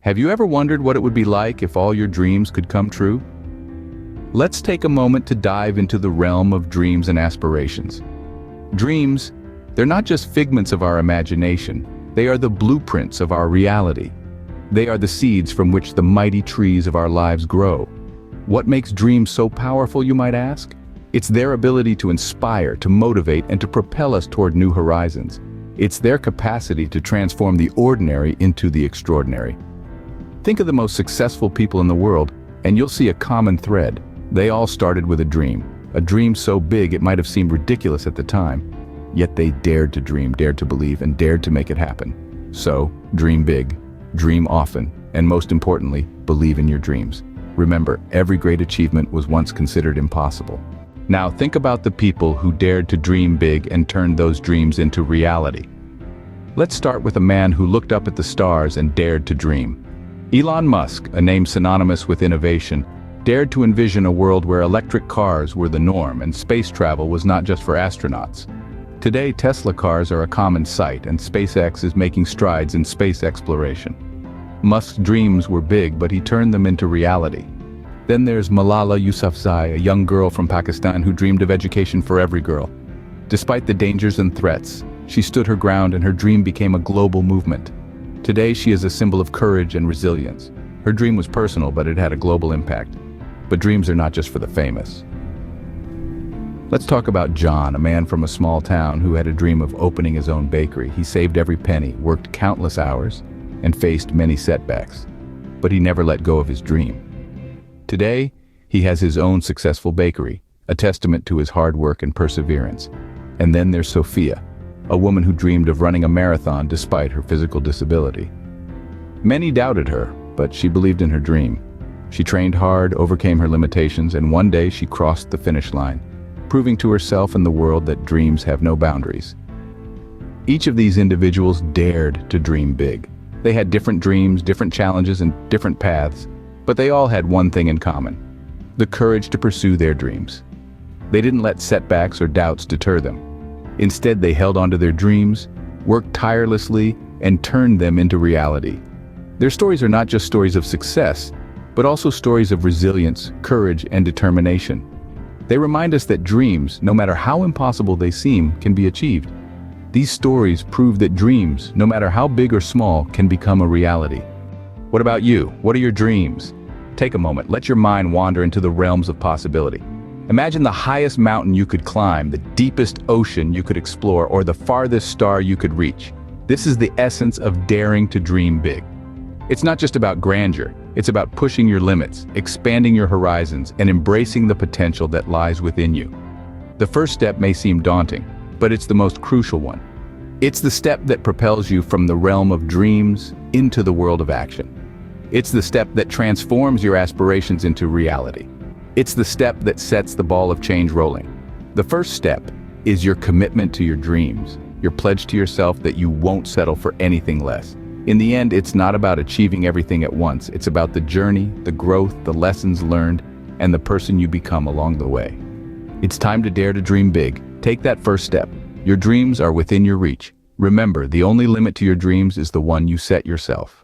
Have you ever wondered what it would be like if all your dreams could come true? Let's take a moment to dive into the realm of dreams and aspirations. Dreams, they're not just figments of our imagination, they are the blueprints of our reality. They are the seeds from which the mighty trees of our lives grow. What makes dreams so powerful, you might ask? It's their ability to inspire, to motivate, and to propel us toward new horizons. It's their capacity to transform the ordinary into the extraordinary. Think of the most successful people in the world, and you'll see a common thread. They all started with a dream so big it might have seemed ridiculous at the time. Yet they dared to dream, dared to believe, and dared to make it happen. So, dream big, dream often, and most importantly, believe in your dreams. Remember, every great achievement was once considered impossible. Now think about the people who dared to dream big and turned those dreams into reality. Let's start with a man who looked up at the stars and dared to dream. Elon Musk, a name synonymous with innovation, dared to envision a world where electric cars were the norm and space travel was not just for astronauts. Today, Tesla cars are a common sight, and SpaceX is making strides in space exploration. Musk's dreams were big, but he turned them into reality. Then there's Malala Yousafzai, a young girl from Pakistan who dreamed of education for every girl. Despite the dangers and threats, she stood her ground and her dream became a global movement. Today, she is a symbol of courage and resilience. Her dream was personal, but it had a global impact. But dreams are not just for the famous. Let's talk about John, a man from a small town who had a dream of opening his own bakery. He saved every penny, worked countless hours, and faced many setbacks. But he never let go of his dream. Today, he has his own successful bakery, a testament to his hard work and perseverance. And then there's Sophia, a woman who dreamed of running a marathon despite her physical disability. Many doubted her, but she believed in her dream. She trained hard, overcame her limitations, and one day she crossed the finish line, proving to herself and the world that dreams have no boundaries. Each of these individuals dared to dream big. They had different dreams, different challenges, and different paths, but they all had one thing in common: the courage to pursue their dreams. They didn't let setbacks or doubts deter them. Instead, they held onto their dreams, worked tirelessly, and turned them into reality. Their stories are not just stories of success, but also stories of resilience, courage, and determination. They remind us that dreams, no matter how impossible they seem, can be achieved. These stories prove that dreams, no matter how big or small, can become a reality. What about you? What are your dreams? Take a moment, let your mind wander into the realms of possibility. Imagine the highest mountain you could climb, the deepest ocean you could explore, or the farthest star you could reach. This is the essence of daring to dream big. It's not just about grandeur, it's about pushing your limits, expanding your horizons, and embracing the potential that lies within you. The first step may seem daunting, but it's the most crucial one. It's the step that propels you from the realm of dreams into the world of action. It's the step that transforms your aspirations into reality. It's the step that sets the ball of change rolling. The first step is your commitment to your dreams, your pledge to yourself that you won't settle for anything less. In the end, it's not about achieving everything at once. It's about the journey, the growth, the lessons learned, and the person you become along the way. It's time to dare to dream big. Take that first step. Your dreams are within your reach. Remember, the only limit to your dreams is the one you set yourself.